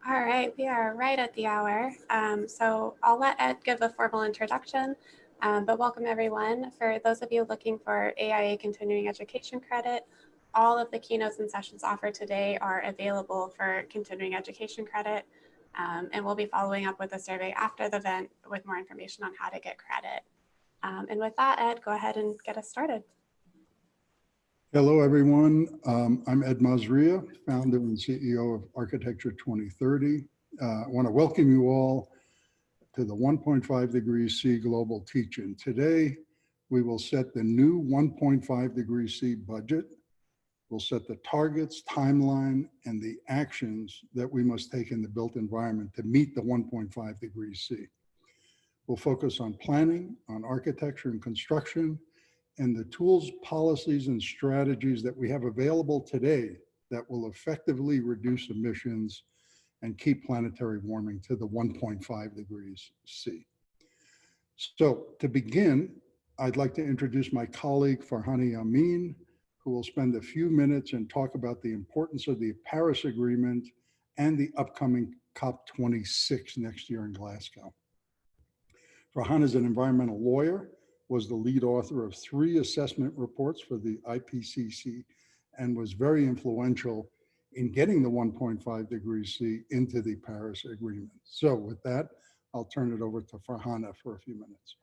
All right, we are right at the hour. So I'll let Ed give a formal introduction, but welcome everyone. For those of you looking for AIA continuing education credit, all of the keynotes and sessions offered today are available for continuing education credit. And we'll be following up with a survey after the event with more information on how to get credit. And with that, Ed, go ahead and get us started. Hello, everyone. I'm Ed Mazria, founder and CEO of Architecture 2030. I want to welcome you all to the 1.5 degrees C global teach-in. Today, we will set the new 1.5 degrees C budget. We'll set the targets, timeline, and the actions that we must take in the built environment to meet the 1.5 degrees C. We'll focus on planning, on architecture and construction, and the tools, policies, and strategies that we have available today that will effectively reduce emissions and keep planetary warming to the 1.5 degrees C. So to begin, I'd like to introduce my colleague, Farhana Yamin, who will spend a few minutes and talk about the importance of the Paris Agreement and the upcoming COP26 next year in Glasgow. Farhana is an environmental lawyer, was the lead author of 3 assessment reports for the IPCC, and was very influential in getting the 1.5 degrees C into the Paris Agreement. So with that, I'll turn it over to Farhana for a few minutes.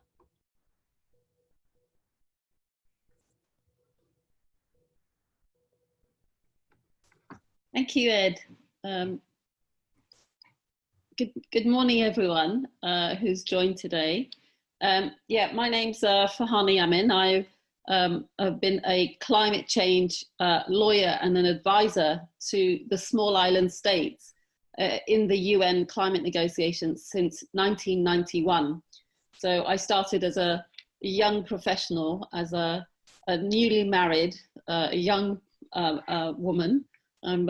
Thank you, Ed. Good morning, everyone who's joined today. Yeah, my name's Farhana Yamin. I've been a climate change lawyer and an advisor to the small island states in the UN climate negotiations since 1991. So I started as a young professional, as a newly married young woman. I'm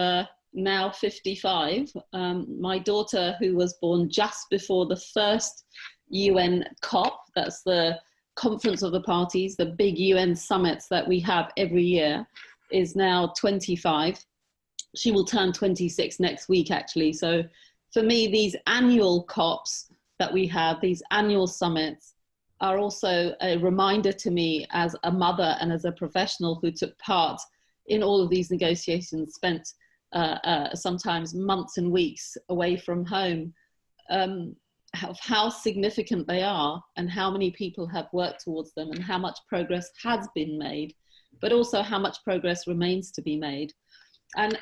now 55. My daughter, who was born just before the first UN COP, that's the Conference of the Parties, the big UN summits that we have every year, is now 25. She will turn 26 next week, actually. So for me, these annual COPs that we have, these annual summits, are also a reminder to me as a mother and as a professional who took part in all of these negotiations, spent sometimes months and weeks away from home, of how significant they are and how many people have worked towards them and how much progress has been made, but also how much progress remains to be made. And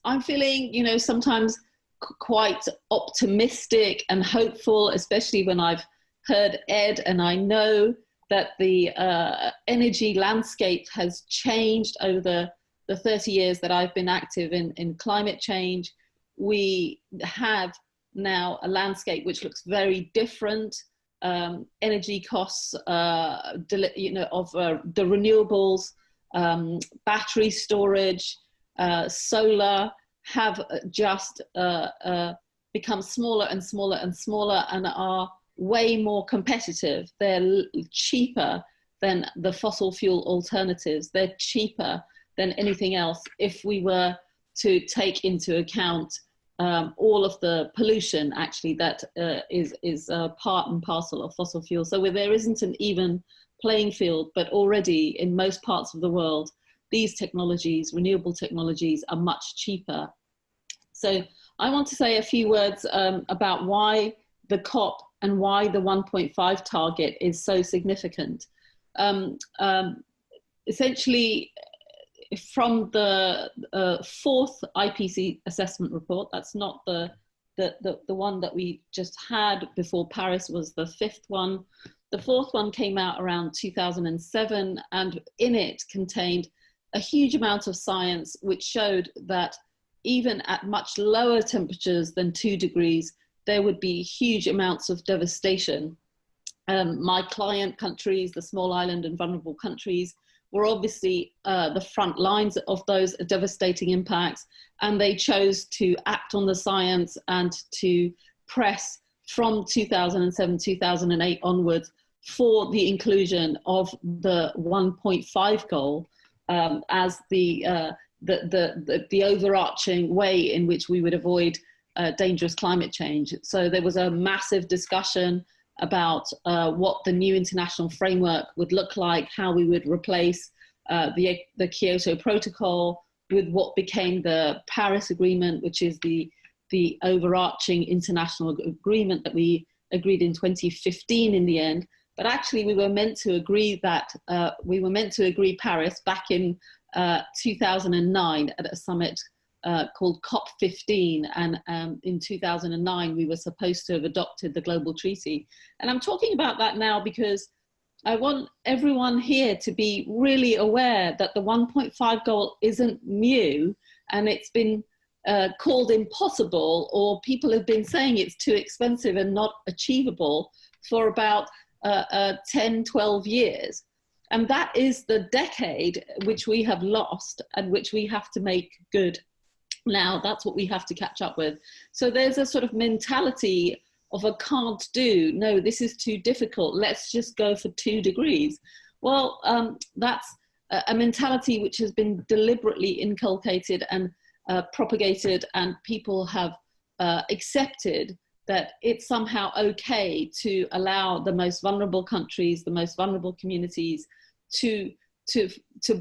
I'm feeling, you know, sometimes quite optimistic and hopeful, especially when I've heard Ed, and I know that the energy landscape has changed over the 30 years that I've been active in climate change. We have now a landscape which looks very different. Energy costs, you know, of the renewables, battery storage, solar have just become smaller and smaller and smaller, and are way more competitive. They're cheaper than the fossil fuel alternatives. They're cheaper than anything else if we were to take into account all of the pollution actually that is part and parcel of fossil fuel. So where there isn't an even playing field, but already in most parts of the world, these technologies, renewable technologies, are much cheaper. So I want to say a few words about why the COP and why the 1.5 target is so significant. Essentially, from the 4th IPCC assessment report, that's not the one that we just had before Paris, was the 5th one. The 4th one came out around 2007, and in it contained a huge amount of science which showed that even at much lower temperatures than 2 degrees, there would be huge amounts of devastation. My client countries, the small island and vulnerable countries, were obviously the front lines of those devastating impacts, and they chose to act on the science and to press from 2007, 2008 onwards for the inclusion of the 1.5 goal as the overarching way in which we would avoid dangerous climate change. So there was a massive discussion about what the new international framework would look like, how we would replace the Kyoto Protocol with what became the Paris Agreement, which is the overarching international agreement that we agreed in 2015 in the end. But actually we were meant to agree that, Paris back in 2009 at a summit called COP15, and in 2009 we were supposed to have adopted the global treaty. And I'm talking about that now because I want everyone here to be really aware that the 1.5 goal isn't new, and it's been called impossible, or people have been saying it's too expensive and not achievable for about 10, 12 years. And that is the decade which we have lost and which we have to make good. Now, that's what we have to catch up with. So there's a sort of mentality of a can't do. No, this is too difficult. Let's just go for 2 degrees. Well, that's a mentality which has been deliberately inculcated and propagated, and people have accepted that it's somehow okay to allow the most vulnerable countries, the most vulnerable communities to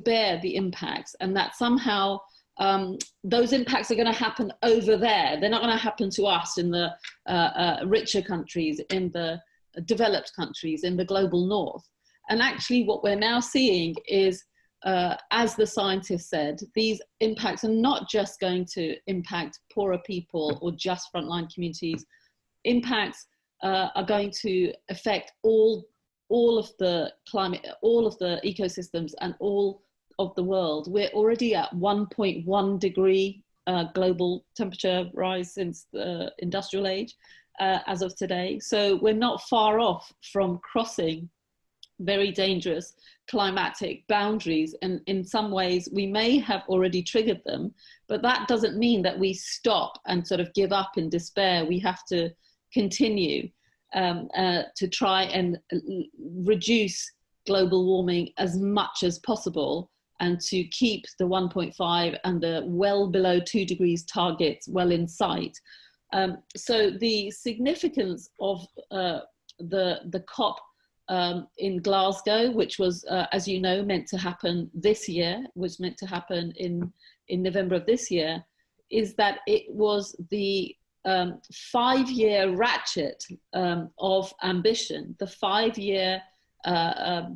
bear the impacts, and that somehow those impacts are going to happen over there. They're not going to happen to us in the richer countries, in the developed countries, in the global north. And actually what we're now seeing is, as the scientists said, these impacts are not just going to impact poorer people or just frontline communities. Impacts are going to affect all of the climate, all of the ecosystems, and all of the world. We're already at 1.1 degree global temperature rise since the industrial age as of today. So we're not far off from crossing very dangerous climatic boundaries, and in some ways we may have already triggered them, but that doesn't mean that we stop and sort of give up in despair. We have to continue to try and reduce global warming as much as possible, and to keep the 1.5 and the well below 2 degrees targets well in sight. So the significance of the COP in Glasgow, which was, as you know, meant to happen this year, was meant to happen in November of this year, is that it was the 5-year ratchet of ambition, the 5-year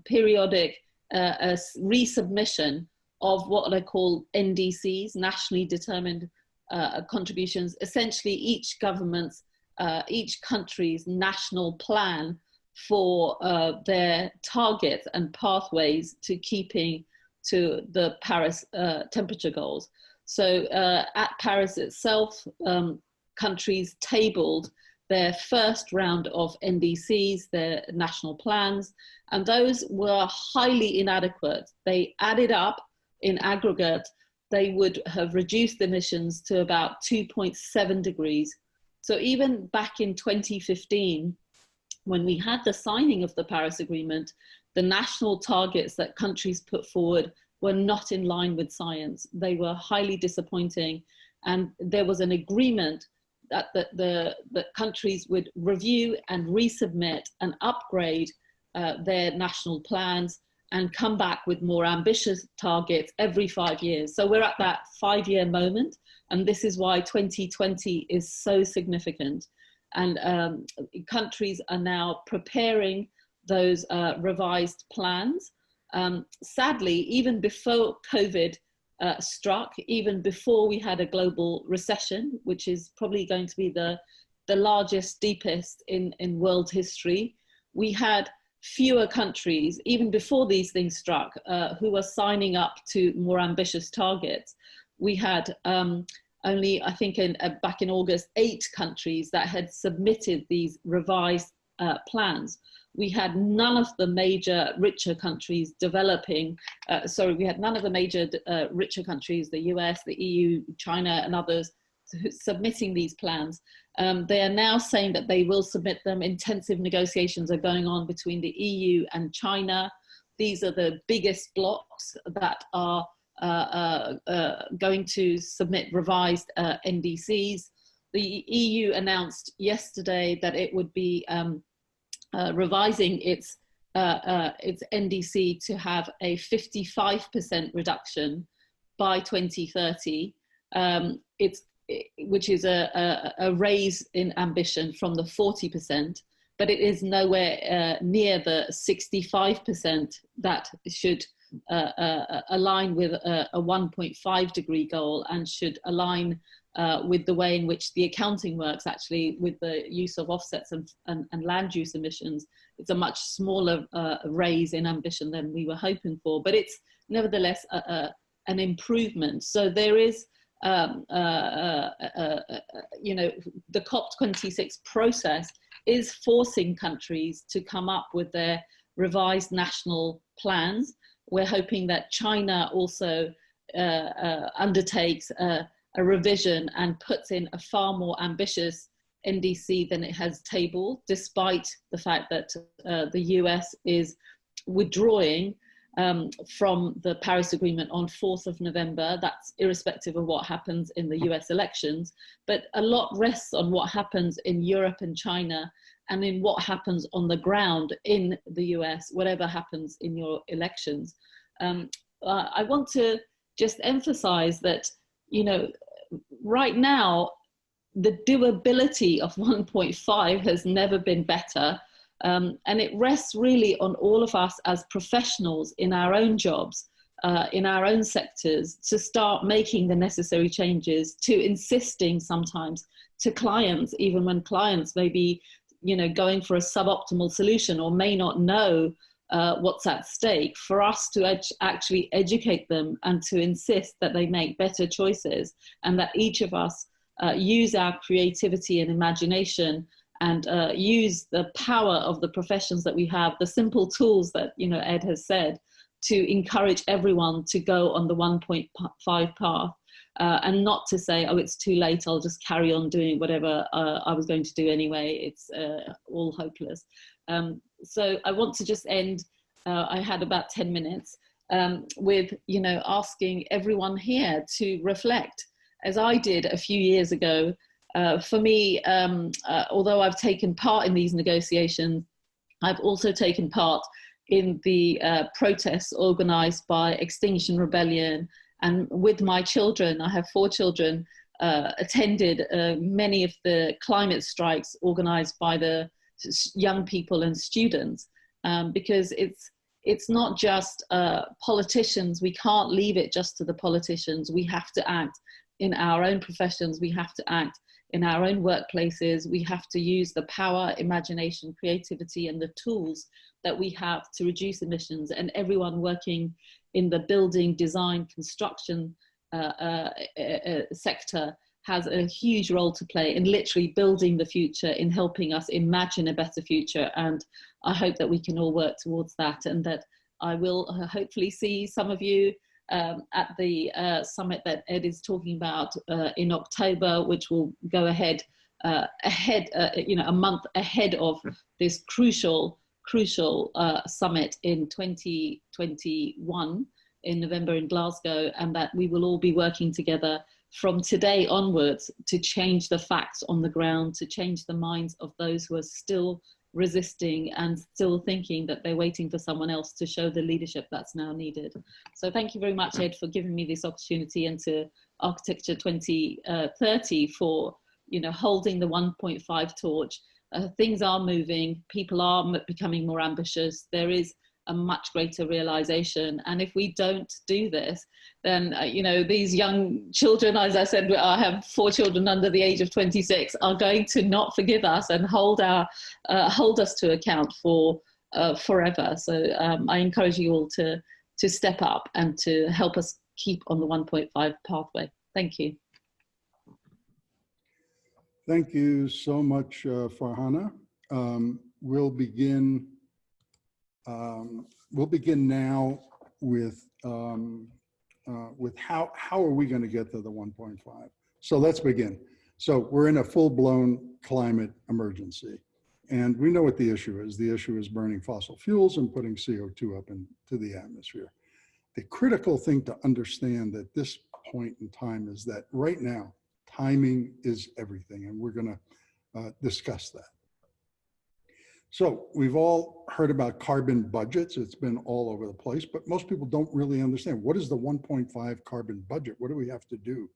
periodic resubmission of what I call NDCs, nationally determined contributions, essentially each government's, each country's national plan for their targets and pathways to keeping to the Paris temperature goals. So at Paris itself, countries tabled their first round of NDCs, their national plans, and those were highly inadequate. They added up in aggregate, they would have reduced emissions to about 2.7 degrees. So even back in 2015, when we had the signing of the Paris Agreement, the national targets that countries put forward were not in line with science. They were highly disappointing, and there was an agreement that the countries would review and resubmit and upgrade their national plans and come back with more ambitious targets every 5 years. So we're at that 5-year moment, and this is why 2020 is so significant. And countries are now preparing those revised plans. Sadly, even before COVID struck, even before we had a global recession, which is probably going to be the largest, deepest in world history, we had fewer countries, even before these things struck, who were signing up to more ambitious targets. We had only, I think back in August, 8 countries that had submitted these revised plans. We had none of the major richer countries developing, we had none of the major richer countries, the US, the EU, China and others, submitting these plans. They are now saying that they will submit them. Intensive negotiations are going on between the EU and China. These are the biggest blocs that are going to submit revised NDCs. the EU announced yesterday that it would be revising its NDC to have a 55% reduction by 2030, which is a raise in ambition from the 40%, but it is nowhere near the 65% that should align with a 1.5 degree goal, and should align with the way in which the accounting works, actually, with the use of offsets and land use emissions. It's a much smaller raise in ambition than we were hoping for, but it's nevertheless an improvement. So there is, you know, the COP26 process is forcing countries to come up with their revised national plans. We're hoping that China also undertakes a revision and puts in a far more ambitious NDC than it has tabled, despite the fact that the US is withdrawing from the Paris Agreement on 4th of November. That's irrespective of what happens in the US elections, but a lot rests on what happens in Europe and China, and in what happens on the ground in the US, whatever happens in your elections. I want to just emphasize that, you know, right now, the doability of 1.5 has never been better. And it rests really on all of us as professionals in our own jobs, in our own sectors, to start making the necessary changes, to insisting sometimes to clients, even when clients may be, you know, going for a suboptimal solution or may not know what's at stake, for us to actually educate them and to insist that they make better choices, and that each of us use our creativity and imagination, and use the power of the professions that we have, the simple tools that, you know, Ed has said, to encourage everyone to go on the 1.5 path, and not to say, oh, it's too late, I'll just carry on doing whatever I was going to do anyway. It's all hopeless. So I want to just end, I had about 10 minutes, with, you know, asking everyone here to reflect, as I did a few years ago. For me, although I've taken part in these negotiations, I've also taken part in the protests organized by Extinction Rebellion, and with my children, I have 4 children, attended many of the climate strikes organized by the young people and students, because it's not just politicians. We can't leave it just to the politicians. We have to act in our own professions. We have to act in our own workplaces. We have to use the power, imagination, creativity, and the tools that we have to reduce emissions. And everyone working in the building, design, construction sector has a huge role to play in literally building the future, in helping us imagine a better future. And I hope that we can all work towards that, and that I will hopefully see some of you at the summit that Ed is talking about in October, which will go ahead, you know, a month ahead of this crucial summit in 2021 in November in Glasgow, and that we will all be working together from today onwards to change the facts on the ground, to change the minds of those who are still resisting and still thinking that they're waiting for someone else to show the leadership that's now needed. So thank you very much, Ed, for giving me this opportunity, and to Architecture 2030 for, you know, holding the 1.5 torch. Things are moving, people are becoming more ambitious, there is a much greater realization, and if we don't do this, then you know, these young children, as I said, I have 4 children under the age of 26, are going to not forgive us and hold us to account for forever. So I encourage you all to step up and to help us keep on the 1.5 pathway. Thank you. Thank you so much, Farhana. We'll begin now with how are we going to get to the 1.5? So let's begin. So we're in a full-blown climate emergency, and we know what the issue is. The issue is burning fossil fuels and putting CO2 up into the atmosphere. The critical thing to understand at this point in time is that right now, timing is everything, and we're going to discuss that. So we've all heard about carbon budgets. It's been all over the place, but most people don't really understand what is the 1.5 carbon budget? What do we have to do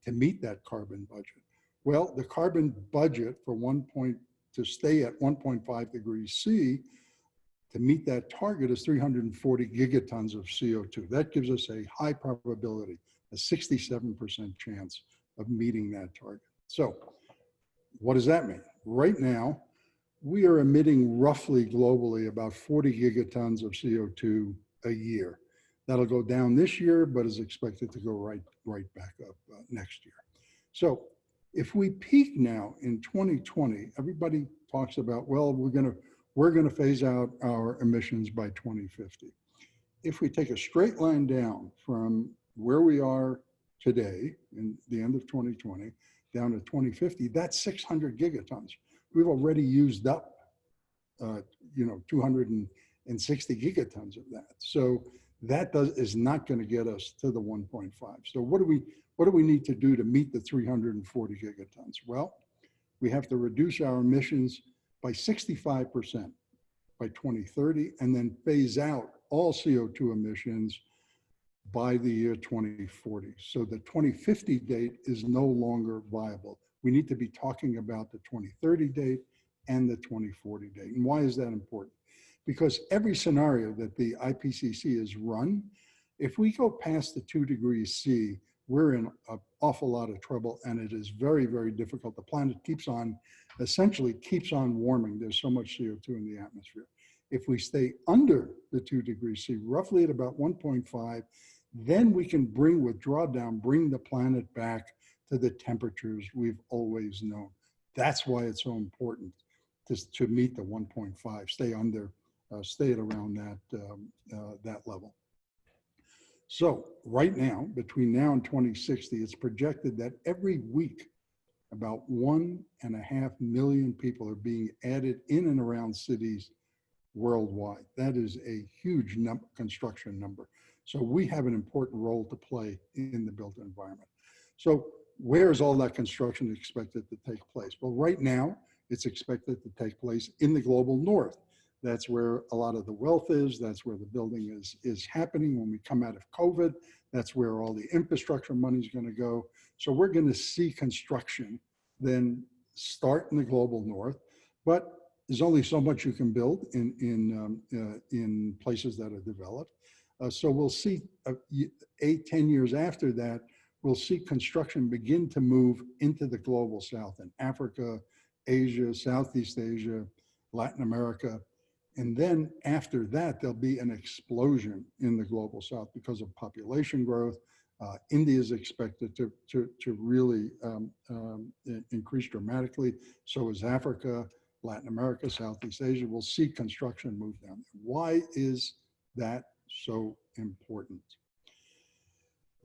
to meet that carbon budget? Well, the carbon budget for to stay at 1.5 degrees C to meet that target is 340 gigatons of CO2. That gives us a high probability, a 67% chance of meeting that target. So what does that mean? Right now, we are emitting roughly globally about 40 gigatons of CO2 a year. That'll go down this year, but is expected to go right back up next year. So if we peak now in 2020, everybody talks about, well, we're gonna phase out our emissions by 2050. If we take a straight line down from where we are today in the end of 2020 down to 2050, that's 600 gigatons. We've already used up, 260 gigatons of that. So that is not going to get us to the 1.5. So what do we need to do to meet the 340 gigatons? Well, we have to reduce our emissions by 65% by 2030, and then phase out all CO2 emissions by the year 2040. So the 2050 date is no longer viable. We need to be talking about the 2030 date and the 2040 date. And why is that important? Because every scenario that the IPCC has run, if we go past the 2 degrees C, we're in an awful lot of trouble, and it is very, very difficult. The planet essentially keeps on warming. There's so much CO2 in the atmosphere. If we stay under the 2 degrees C, roughly at about 1.5, then we can bring the planet back to the temperatures we've always known. That's why it's so important to meet the 1.5, stay at around that level. So right now, between now and 2060, it's projected that every week, about 1.5 million people are being added in and around cities worldwide. That is a huge construction number. So we have an important role to play in the built environment. So where is all that construction expected to take place? Well, right now, it's expected to take place in the global north. That's where a lot of the wealth is. That's where the building is happening when we come out of COVID. That's where all the infrastructure money is going to go. So we're going to see construction then start in the global north, but there's only so much you can build in places that are developed. So we'll see 8-10 years after that, we'll see construction begin to move into the global south in Africa, Asia, Southeast Asia, Latin America. And then after that, there'll be an explosion in the global south because of population growth. India is expected to really increase dramatically. So is Africa, Latin America, Southeast Asia. We'll see construction move down there. Why is that so important?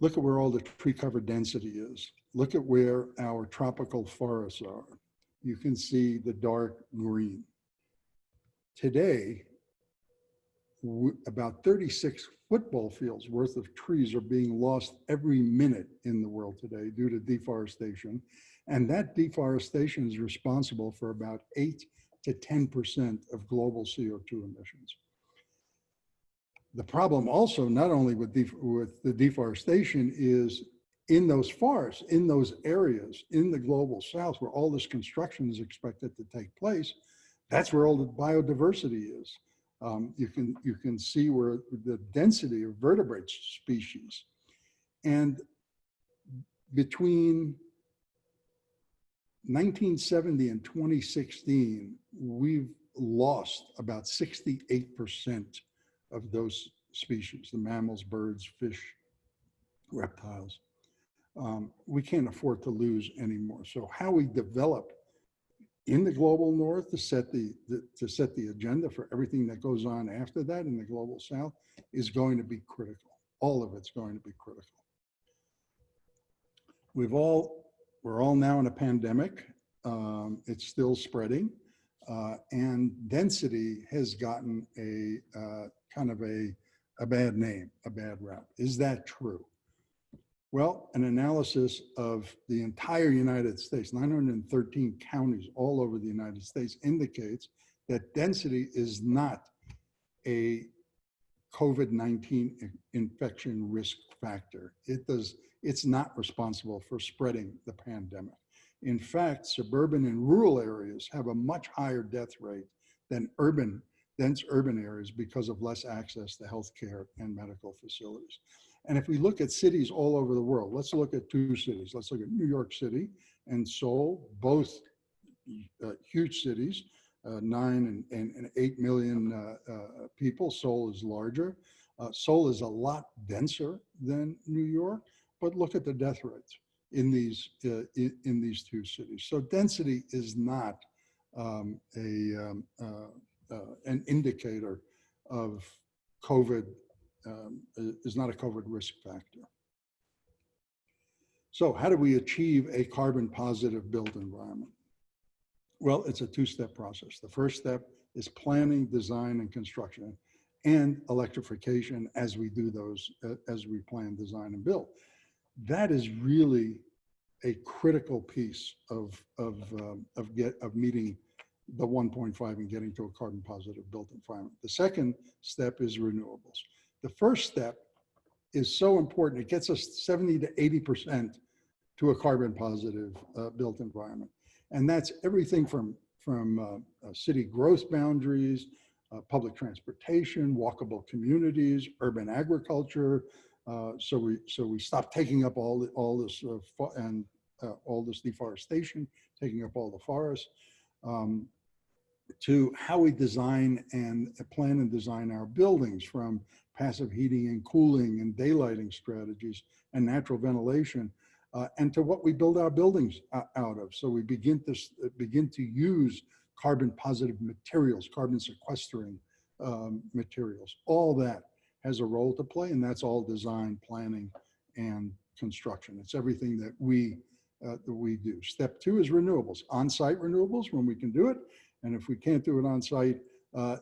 Look at where all the tree cover density is. Look at where our tropical forests are. You can see the dark green. Today, about 36 football fields worth of trees are being lost every minute in the world today due to deforestation. And that deforestation is responsible for about 8 to 10% of global CO2 emissions. The problem also, not only with the deforestation, is in those forests, in those areas, in the global south where all this construction is expected to take place, that's where all the biodiversity is. You can see where the density of vertebrate species. And between 1970 and 2016, we've lost about 68% of those species, the mammals, birds, fish, reptiles. We can't afford to lose anymore. So how we develop in the global north to set the agenda for everything that goes on after that in the global south is going to be critical. All of it's going to be critical. We're all now in a pandemic. It's still spreading, and density has gotten a kind of a bad name, a bad rap. Is that true? Well, an analysis of the entire United States, 913 counties all over the United States, indicates that density is not a COVID-19 infection risk factor. It's not responsible for spreading the pandemic. In fact, suburban and rural areas have a much higher death rate than dense urban areas because of less access to healthcare and medical facilities. And if we look at cities all over the world, let's look at two cities. Let's look at New York City and Seoul, both huge cities, 9 and 8 million people. Seoul is larger. Seoul is a lot denser than New York, but look at the death rates in these two cities. So density is not an indicator of COVID, is not a COVID risk factor. So how do we achieve a carbon positive built environment? Well, it's a two-step process. The first step is planning, design, and construction, and electrification as we do those, as we plan, design, and build. That is really a critical piece of meeting the 1.5 and getting to a carbon positive built environment. The second step is renewables. The first step is so important. It gets us 70 to 80% to a carbon positive built environment. And that's everything from city growth boundaries, public transportation, walkable communities, urban agriculture. So we stop taking up all this deforestation, taking up all the forests, to how we design and plan and design our buildings, from passive heating and cooling and daylighting strategies and natural ventilation, and to what we build our buildings out of. So we begin to use carbon positive materials, carbon sequestering materials. All that has a role to play, and that's all design, planning, and construction. It's everything that we do. Step two is renewables, on-site renewables when we can do it. And if we can't do it on-site,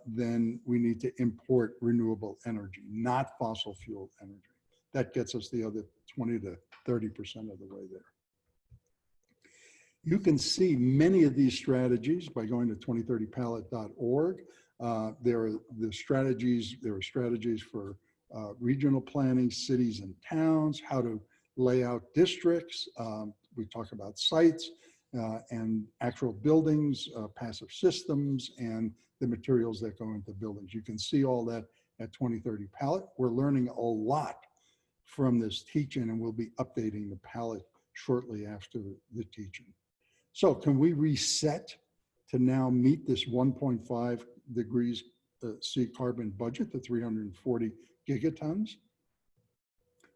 then we need to import renewable energy, not fossil fuel energy. That gets us the other 20 to 30% of the way there. You can see many of these strategies by going to 2030palette.org. There are strategies for regional planning, cities and towns, how to lay out districts. We talk about sites and actual buildings, passive systems, and the materials that go into buildings. You can see all that at 2030 Palette. We're learning a lot from this teaching, and we'll be updating the palette shortly after the teaching. So can we reset to now meet this 1.5 degrees C carbon budget, the 340 gigatons?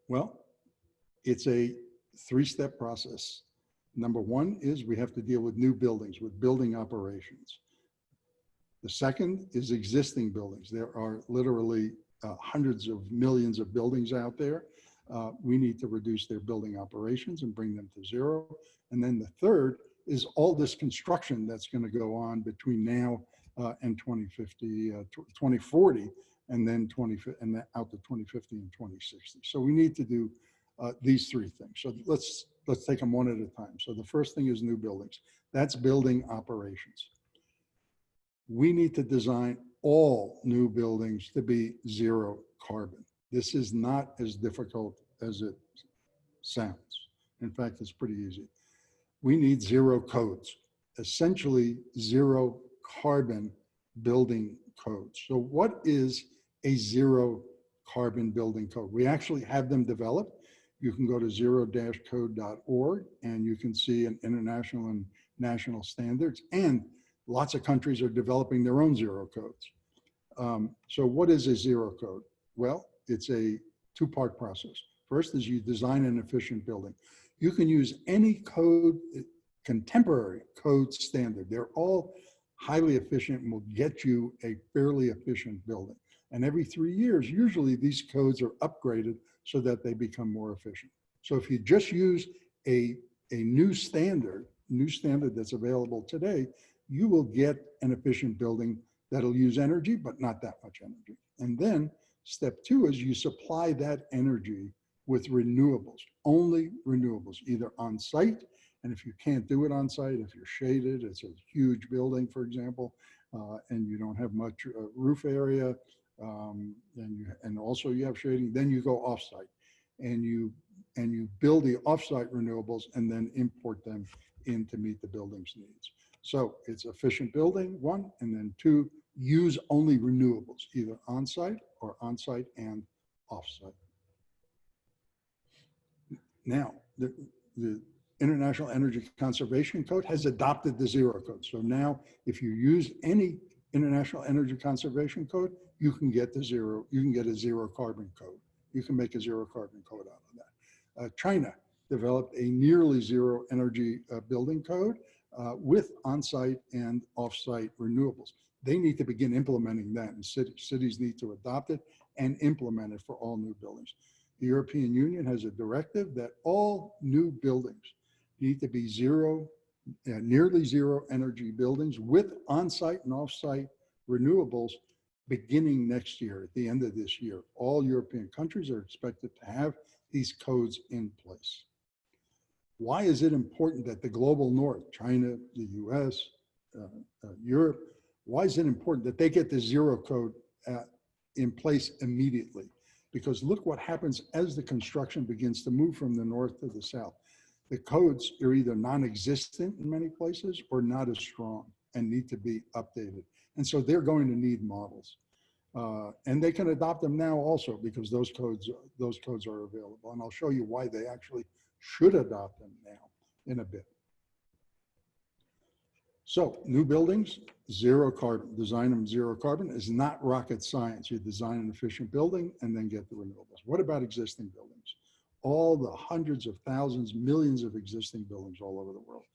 Well, it's a three-step process. Number one is we have to deal with new buildings, with building operations. The second is existing buildings. There are literally hundreds of millions of buildings out there. We need to reduce their building operations and bring them to zero. And then the third is all this construction that's going to go on between now and 2040, and then out to 2050 and 2060. So we need to do these three things. So let's take them one at a time. So the first thing is new buildings. That's building operations. We need to design all new buildings to be zero carbon. This is not as difficult as it sounds. In fact, it's pretty easy. We need zero codes, essentially zero carbon building codes. So what is a zero carbon building code? We actually have them developed. You can go to zero-code.org and you can see an international and national standards, and lots of countries are developing their own zero codes. So what is a zero code? Well, it's a two-part process. First is you design an efficient building. You can use any code, contemporary code standard. They're all highly efficient and will get you a fairly efficient building. And every 3 years, usually these codes are upgraded so that they become more efficient. So if you just use a new standard that's available today, you will get an efficient building that'll use energy, but not that much energy. And then step two is you supply that energy with renewables, only renewables, either on site. And if you can't do it on site, if you're shaded, it's a huge building, for example, and you don't have much roof area, and also you have shading, then you go off-site and you build the off-site renewables and then import them in to meet the building's needs. So it's efficient building, one, and then two, use only renewables, either on-site or on-site and off-site. Now, the International Energy Conservation Code has adopted the zero code. So now if you use any International Energy Conservation Code, you can get the zero, you can get a zero carbon code. You can make a zero carbon code out of that. China developed a nearly zero energy building code with on-site and off-site renewables. They need to begin implementing that in cities. Cities need to adopt it and implement it for all new buildings. The European Union has a directive that all new buildings need to be nearly zero energy buildings with on-site and off-site renewables beginning next year, at the end of this year. All European countries are expected to have these codes in place. Why is it important that the global north, China, the US, Europe, why is it important that they get the zero code in place immediately? Because look what happens as the construction begins to move from the north to the south. The codes are either non-existent in many places or not as strong and need to be updated. And so they're going to need models. And they can adopt them now also because those codes are available. And I'll show you why they actually should adopt them now in a bit. So new buildings, zero carbon, design them zero carbon is not rocket science. You design an efficient building and then get the renewables. What about existing buildings? All the hundreds of thousands, millions of existing buildings all over the world.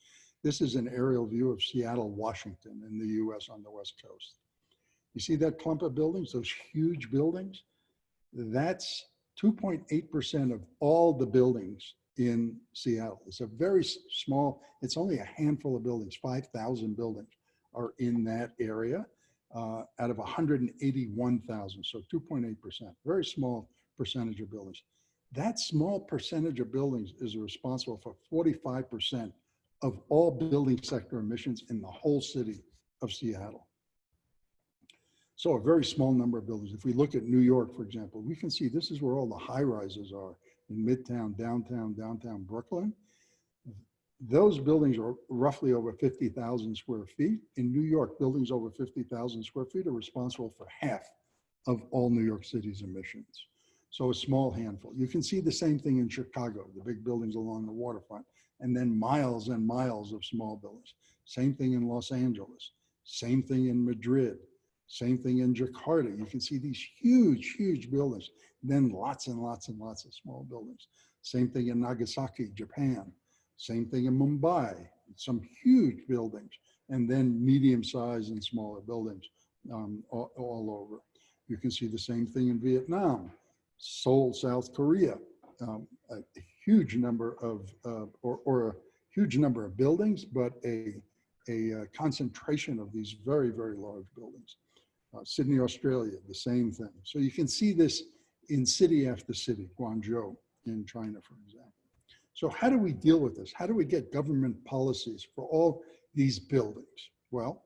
This is an aerial view of Seattle, Washington in the US on the West Coast. You see that clump of buildings, those huge buildings? That's 2.8% of all the buildings in Seattle. It's a very small, it's only a handful of buildings, 5,000 buildings are in that area out of 181,000, so 2.8%, very small percentage of buildings. That small percentage of buildings is responsible for 45% of all building sector emissions in the whole city of Seattle. So a very small number of buildings. If we look at New York, for example, we can see this is where all the high rises are in Midtown, downtown Brooklyn. Those buildings are roughly over 50,000 square feet. In New York, buildings over 50,000 square feet are responsible for half of all New York City's emissions. So a small handful. You can see the same thing in Chicago, the big buildings along the waterfront, and then miles and miles of small buildings. Same thing in Los Angeles, same thing in Madrid, same thing in Jakarta. You can see these huge, huge buildings, then lots and lots and lots of small buildings. Same thing in Nagasaki, Japan. Same thing in Mumbai, some huge buildings, and then medium-sized and smaller buildings all over. You can see the same thing in Vietnam, Seoul, South Korea, a huge number of, or a huge number of buildings, but a concentration of these very, very large buildings. Sydney, Australia, the same thing. So you can see this in city after city, Guangzhou in China, for example. So how do we deal with this? How do we get government policies for all these buildings? Well,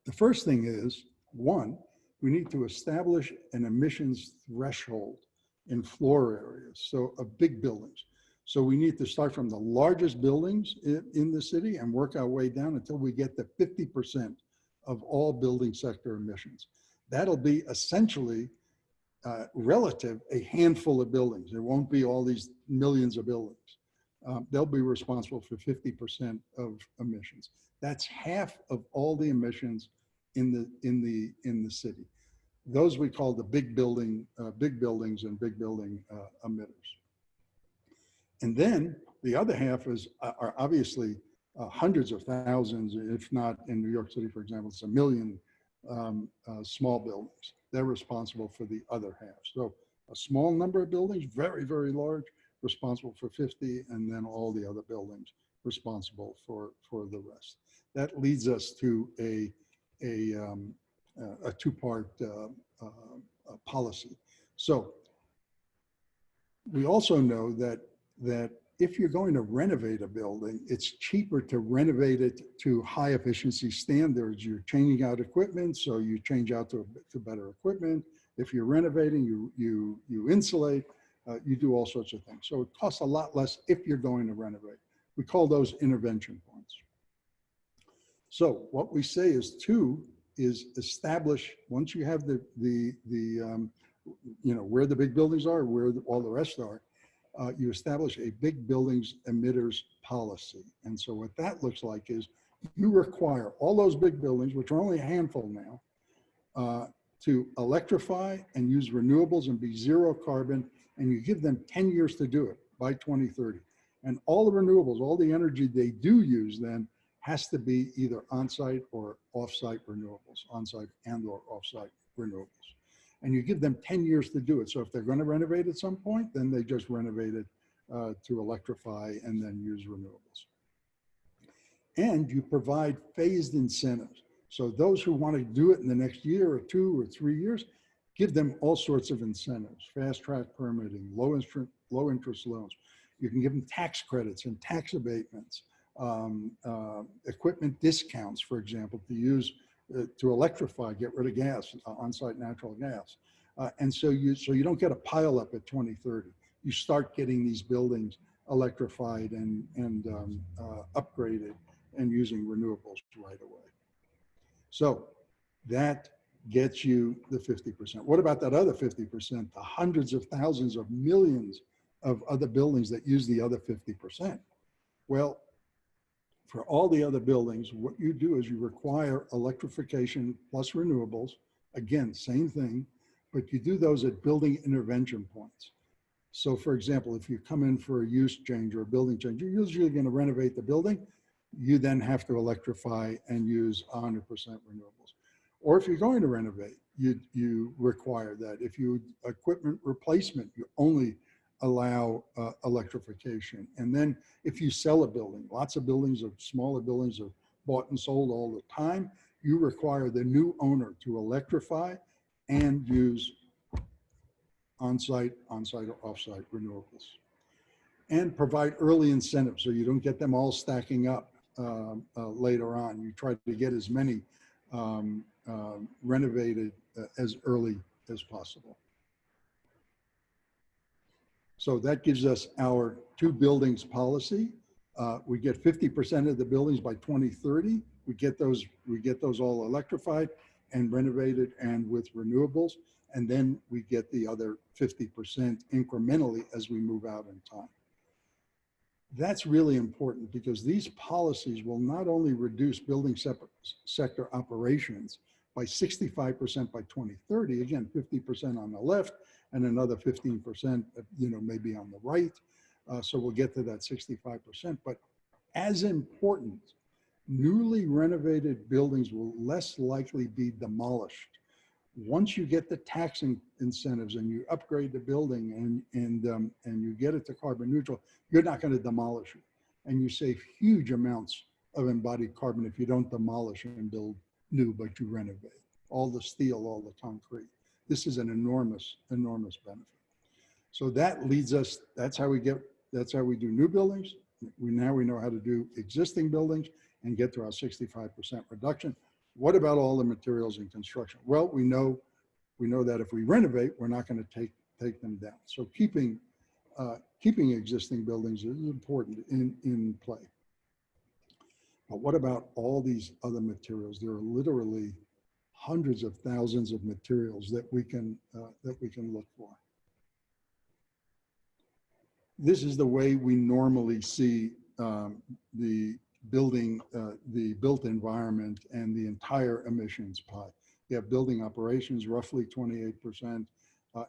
the first thing is, one, we need to establish an emissions threshold in floor areas, so of big buildings. So we need to start from the largest buildings in the city and work our way down until we get to 50% of all building sector emissions. That'll be essentially relative, a handful of buildings. There won't be all these millions of buildings. They'll be responsible for 50% of emissions. That's half of all the emissions in the city. Those we call the big buildings and big building emitters. And then the other half are obviously hundreds of thousands, if not in New York City, for example, it's 1 million small buildings. They're responsible for the other half. So a small number of buildings, very, very large, responsible for 50, and then all the other buildings responsible for the rest. That leads us to a two-part policy. So We also know that if you're going to renovate a building, it's cheaper to renovate it to high efficiency standards. You're changing out equipment, so you change out to better equipment. If you're renovating, you insulate, you do all sorts of things. So it costs a lot less if you're going to renovate. We call those intervention points. So what we say is establish, once you have where the big buildings are, where all the rest are, you establish a big buildings emitters policy. And so what that looks like is you require all those big buildings, which are only a handful now, to electrify and use renewables and be zero carbon, and you give them 10 years to do it by 2030. And all the renewables, all the energy they do use then has to be either on-site or off-site renewables, on-site and or off-site renewables. And you give them 10 years to do it. So if they're going to renovate at some point, then they just renovate it to electrify and then use renewables. And you provide phased incentives. So those who want to do it in the next year or 2 or 3 years, give them all sorts of incentives, fast track permitting, low interest loans. You can give them tax credits and tax abatements, equipment discounts, for example, to use to electrify, get rid of gas, on-site natural gas. And so you don't get a pile up at 2030. You start getting these buildings electrified and upgraded and using renewables right away. So that gets you the 50%. What about that other 50%, the hundreds of thousands of millions of other buildings that use the other 50%? Well, for all the other buildings, what you do is you require electrification plus renewables. Again, same thing, but you do those at building intervention points. So for example, if you come in for a use change or a building change, you're usually going to renovate the building. You then have to electrify and use 100% renewables. Or if you're going to renovate, you require that. If you equipment replacement, you only allow electrification. And then if you sell a building, lots of buildings, or smaller buildings, are bought and sold all the time, you require the new owner to electrify and use on-site or off-site renewables. And provide early incentives so you don't get them all stacking up later on. You try to get as many renovated as early as possible. So that gives us our 2 buildings policy. We get 50% of the buildings by 2030. We get those all electrified and renovated and with renewables. And then we get the other 50% incrementally as we move out in time. That's really important because these policies will not only reduce building sector operations by 65% by 2030, again, 50% on the left and another 15%, maybe on the right. So we'll get to that 65%. But as important, newly renovated buildings will less likely be demolished. Once you get the tax incentives and you upgrade the building and you get it to carbon neutral, you're not going to demolish it. And you save huge amounts of embodied carbon if you don't demolish and build new, but you renovate. All the steel, all the concrete. This is an enormous, enormous benefit. So that leads us, that's how we do new buildings. Now we know how to do existing buildings and get to our 65% reduction. What about all the materials in construction? Well, we know that if we renovate, we're not going to take them down. So keeping existing buildings is important in play. But what about all these other materials? There are literally hundreds of thousands of materials that we can look for. This is the way we normally see the built environment and the entire emissions pie. You have building operations, roughly 28%,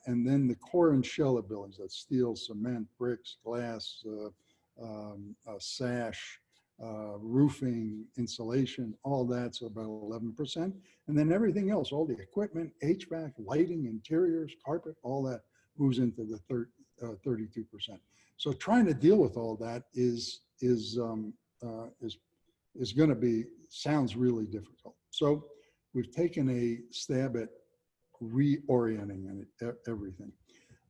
and then the core and shell of buildings, that's steel, cement, bricks, glass, sash, roofing, insulation, all that's about 11%. And then everything else, all the equipment, HVAC, lighting, interiors, carpet, all that moves into the 32%. So trying to deal with all that is going to sounds really difficult. So we've taken a stab at reorienting everything.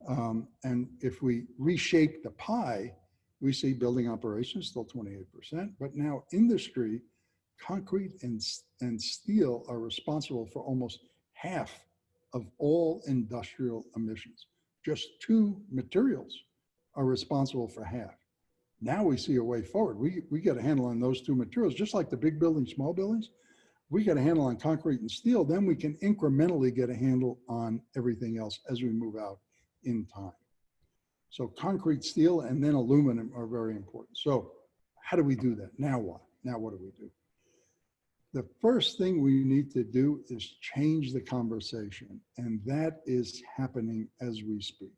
And if we reshape the pie, we see building operations still 28%, but now industry, concrete and steel are responsible for almost half of all industrial emissions. Just two materials are responsible for half. Now we see a way forward. We get a handle on those two materials, just like the big buildings, small buildings. We get a handle on concrete and steel, then we can incrementally get a handle on everything else as we move out in time. So concrete, steel, and then aluminum are very important. So how do we do that? Now what? Now what do we do? The first thing we need to do is change the conversation, and that is happening as we speak.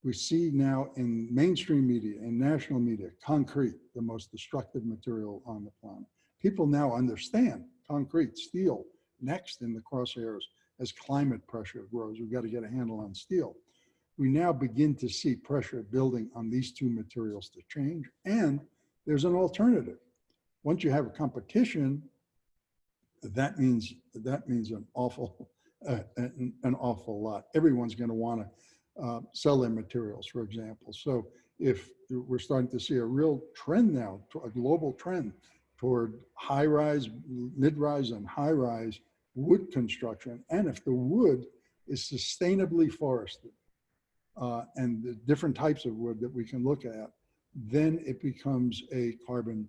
We see now in mainstream media and national media, concrete, the most destructive material on the planet. People now understand concrete, steel, next in the crosshairs as climate pressure grows. We've got to get a handle on steel. We now begin to see pressure building on these two materials to change, and there's an alternative. Once you have a competition, that means an awful lot. Everyone's going to want to sell their materials, for example. So if we're starting to see a real trend now, a global trend toward high-rise, mid-rise, and high-rise wood construction, and if the wood is sustainably forested, and the different types of wood that we can look at, then it becomes a carbon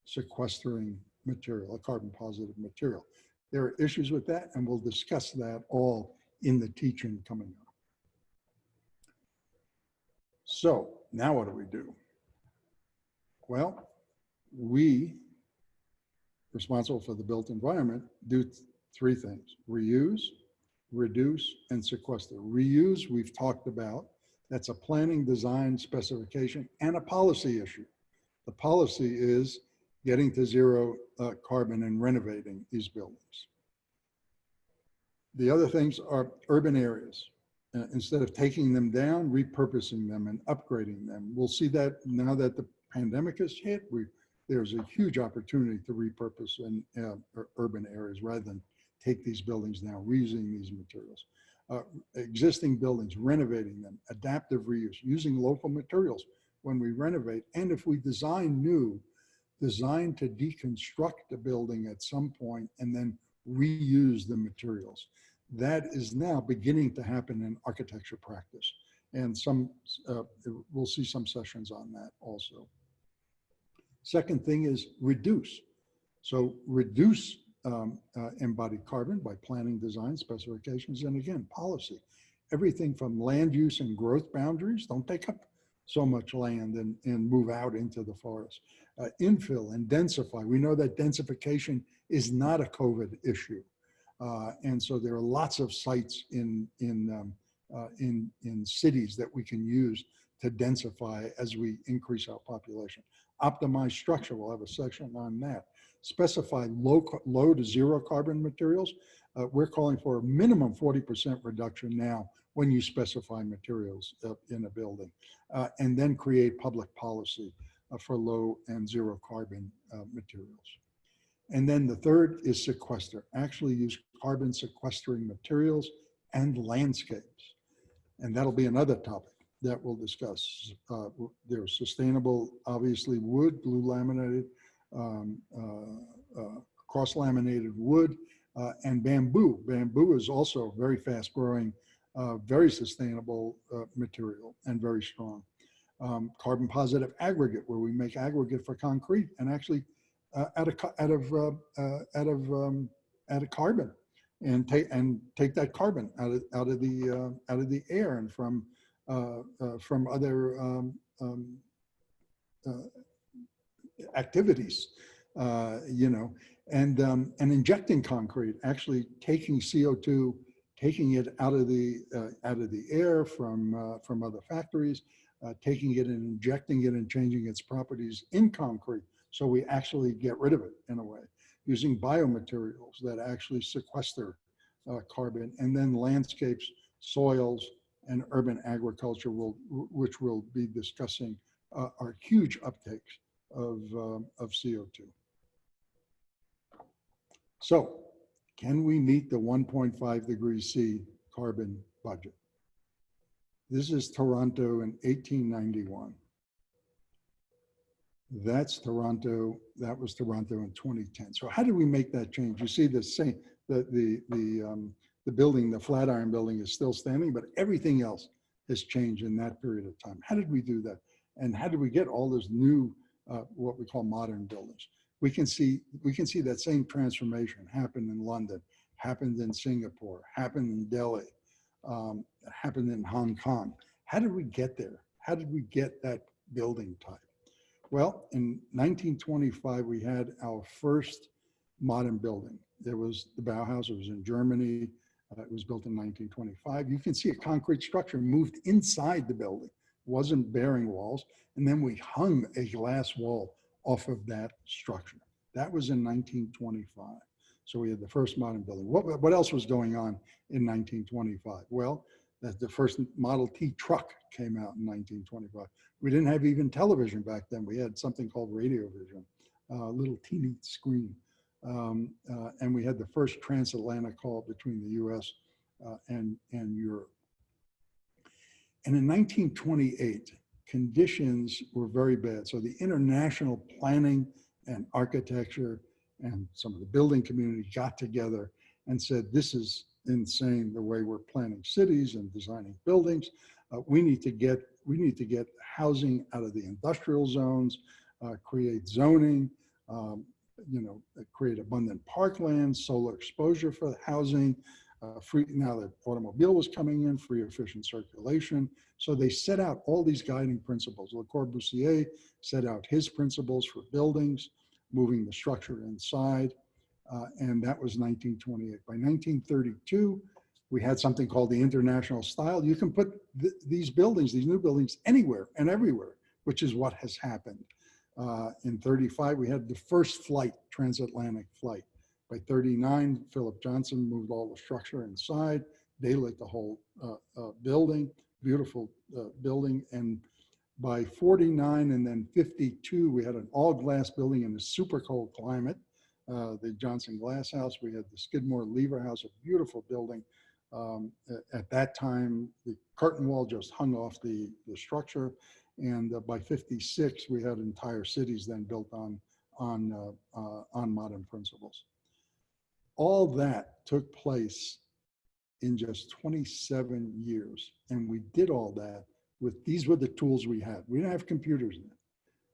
sequestering material, a carbon positive material. There are issues with that, and we'll discuss that all in the teaching coming up. So now what do we do? Well, we, responsible for the built environment, do three things: reuse, reduce, and sequester. Reuse, we've talked about. That's a planning, design, specification, and a policy issue. The policy is getting to zero carbon and renovating these buildings. The other things are urban areas. Instead of taking them down, repurposing them and upgrading them. We'll see that now that the pandemic has hit, there's a huge opportunity to repurpose in urban areas rather than take these buildings down, reusing these materials. Existing buildings, renovating them, adaptive reuse, using local materials when we renovate. And if we design new, design to deconstruct the building at some point and then reuse the materials. That is now beginning to happen in architecture practice. And we'll see some sessions on that also. Second thing is reduce. So reduce embodied carbon by planning, design, specifications, and again, policy. Everything from land use and growth boundaries, don't take up so much land and move out into the forest. Infill and densify. We know that densification is not a COVID issue. And so there are lots of sites in cities that we can use to densify as we increase our population. Optimize structure, we'll have a section on that. Specify low to zero carbon materials. We're calling for a minimum 40% reduction now when you specify materials in a building. And then create public policy for low and zero carbon materials. And then the third is sequester. Actually use carbon sequestering materials and landscapes. And that'll be another topic that we'll discuss. There's sustainable, obviously, wood, blue laminated, cross-laminated wood, and bamboo. Bamboo is also very fast-growing, very sustainable material and very strong. Carbon positive aggregate, where we make aggregate for concrete and actually out of carbon, and take that carbon out of the air and from other activities, and injecting concrete, actually taking CO2, taking it out of the air from other factories, taking it and injecting it and changing its properties in concrete. So we actually get rid of it in a way, using biomaterials that actually sequester carbon, and then landscapes, soils, and urban agriculture, which we'll be discussing, are huge uptakes of CO2. So can we meet the 1.5 degrees C carbon budget? This is Toronto in 1891. That's Toronto. That was Toronto in 2010. So how did we make that change? You see the same, the building, the Flatiron building is still standing, but everything else has changed in that period of time. How did we do that? And how did we get all those new, what we call modern buildings? We can see that same transformation happened in London, happened in Singapore, happened in Delhi, happened in Hong Kong. How did we get there? How did we get that building type? Well, in 1925, we had our first modern building. There was the Bauhaus. It was in Germany. It was built in 1925. You can see a concrete structure moved inside the building. It wasn't bearing walls. And then we hung a glass wall off of that structure. That was in 1925. So we had the first modern building. What else was going on in 1925? Well, that the first Model T truck came out in 1925. We didn't have even television back then. We had something called radio vision, a little teeny screen. And we had the first transatlantic call between the US and Europe. And in 1928, conditions were very bad. So the international planning and architecture and some of the building community got together and said, this is insane the way we're planning cities and designing buildings. We need to get housing out of the industrial zones, create zoning, create abundant parklands, solar exposure for housing, free, now that automobile was coming in, free efficient circulation. So they set out all these guiding principles. Le Corbusier set out his principles for buildings, moving the structure inside, and that was 1928. By 1932, we had something called the international style. You can put these buildings, these new buildings, anywhere and everywhere, which is what has happened. In 35, we had the first flight, transatlantic flight. By 39, Philip Johnson moved all the structure inside, daylit the whole building, beautiful building. And by 49 and then 52, we had an all glass building in a super cold climate, the Johnson Glass House. We had the Skidmore Lever House, a beautiful building. At that time, the curtain wall just hung off the structure. And by 56, we had entire cities then built on modern principles. All that took place in just 27 years. And we did all that with, these were the tools we had. We didn't have computers then.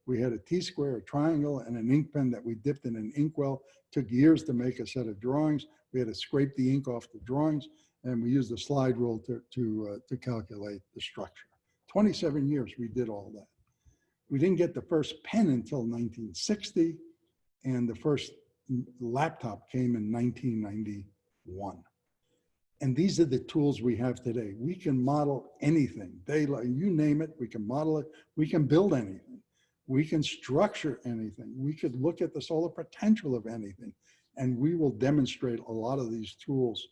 We had a T-square, a triangle, and an ink pen that we dipped in an inkwell. Took years to make a set of drawings. We had to scrape the ink off the drawings, and we used a slide rule to calculate the structure. 27 years we did all that. We didn't get the first pen until 1960, and the first laptop came in 1991. And these are the tools we have today. We can model anything. Daylight, you name it, we can model it. We can build anything. We can structure anything. We could look at the solar potential of anything. And we will demonstrate a lot of these tools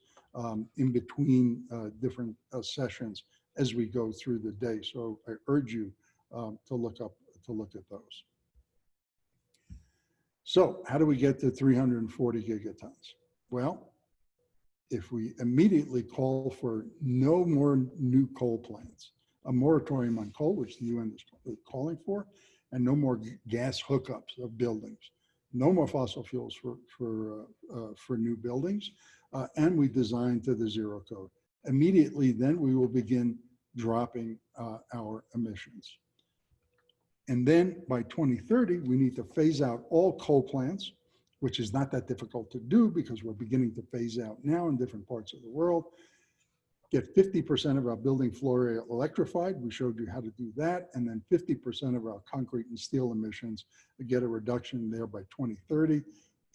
in between different sessions as we go through the day. So I urge you to look at those. So how do we get to 340 gigatons? Well, if we immediately call for no more new coal plants, a moratorium on coal, which the UN is calling for, and no more gas hookups of buildings, no more fossil fuels for new buildings, and we design to the zero code. Immediately then we will begin dropping our emissions. And then by 2030, we need to phase out all coal plants, which is not that difficult to do because we're beginning to phase out now in different parts of the world. Get 50% of our building floor area electrified. We showed you how to do that. And then 50% of our concrete and steel emissions, get a reduction there by 2030.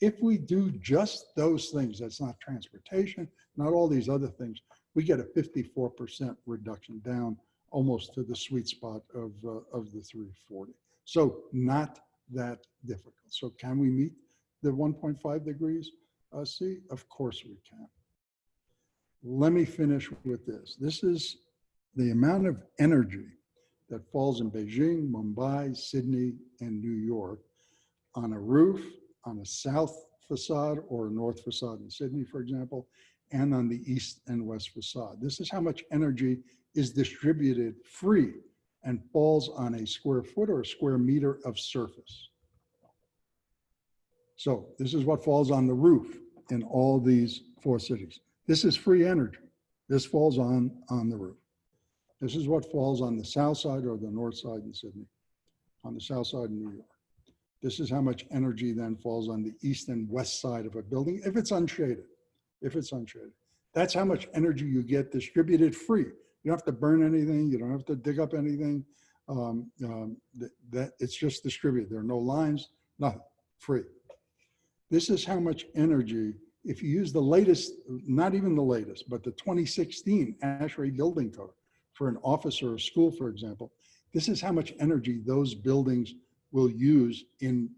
If we do just those things, that's not transportation, not all these other things, we get a 54% reduction down almost to the sweet spot of the 340. So not that difficult. So can we meet the 1.5 degrees C? Of course we can. Let me finish with this. This is the amount of energy that falls in Beijing, Mumbai, Sydney, and New York on a roof, on a south facade or a north facade in Sydney, for example, and on the east and west facade. This is how much energy is distributed free and falls on a square foot or a square meter of surface. So this is what falls on the roof in all these 4 cities. This is free energy. This falls on the roof. This is what falls on the south side or the north side in Sydney, on the south side in New York. This is how much energy then falls on the east and west side of a building if it's unshaded. If it's unshaded. That's how much energy you get distributed free. You don't have to burn anything. You don't have to dig up anything. It's just distributed. There are no lines, nothing, free. This is how much energy, if you use the latest, not even the latest, but the 2016 ASHRAE building code for an office or a school, for example, this is how much energy those buildings will use in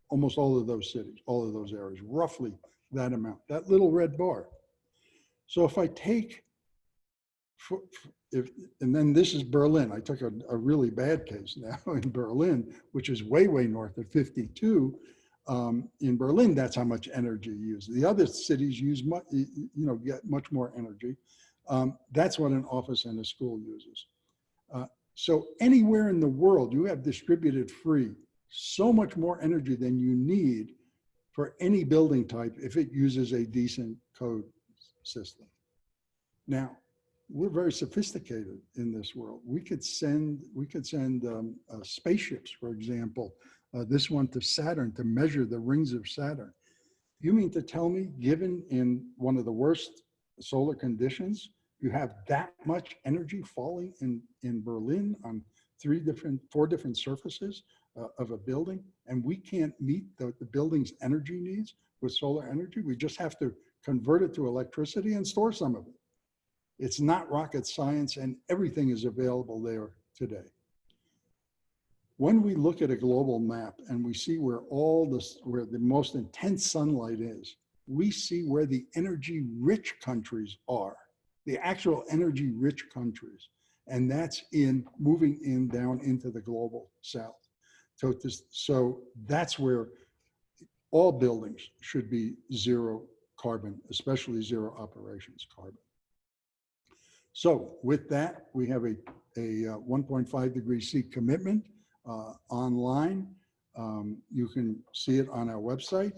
almost all of those cities, all of those areas, roughly that amount, that little red bar. So if I take, and then this is Berlin. I took a really bad case now in Berlin, which is way, way north at 52. In Berlin, that's how much energy you use. The other cities use much, get much more energy. That's what an office and a school uses. So anywhere in the world, you have distributed free so much more energy than you need for any building type if it uses a decent code system. Now, we're very sophisticated in this world. We could send spaceships, for example, this one to Saturn to measure the rings of Saturn. You mean to tell me, given in one of the worst solar conditions, you have that much energy falling in Berlin on 4 different surfaces of a building, and we can't meet the building's energy needs with solar energy? We just have to convert it to electricity and store some of it. It's not rocket science, and everything is available there today. When we look at a global map and we see where where the most intense sunlight is, we see where the energy-rich countries are, the actual energy-rich countries, and that's moving down into the global south. So that's where all buildings should be zero carbon, especially zero operations carbon. So with that, we have a 1.5 degrees C commitment online. You can see it on our website.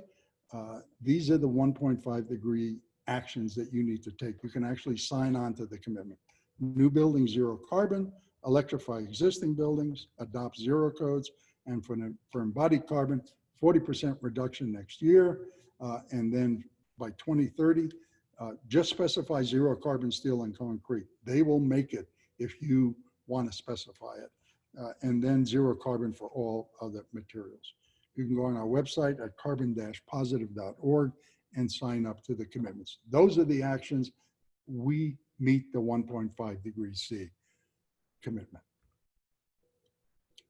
These are the 1.5 degree actions that you need to take. You can actually sign on to the commitment. New buildings, zero carbon, electrify existing buildings, adopt zero codes, and for embodied carbon, 40% reduction next year. And then by 2030, just specify zero carbon steel and concrete. They will make it if you want to specify it. And then zero carbon for all other materials. You can go on our website at carbon-positive.org and sign up to the commitments. Those are the actions. We meet the 1.5 degrees C commitment.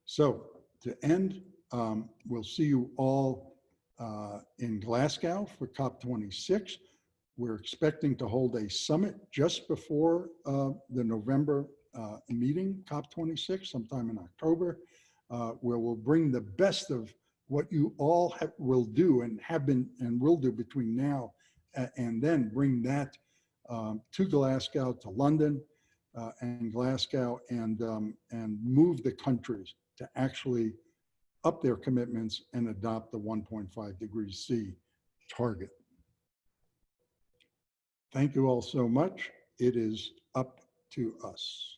So to end, we'll see you all in Glasgow for COP26. We're expecting to hold a summit just before the November meeting, COP26, sometime in October, where we'll bring the best of what you all will do and have been and will do between now and then, bring that to Glasgow, to London and Glasgow, and move the countries to actually up their commitments and adopt the 1.5 degrees C target. Thank you all so much. It is up to us.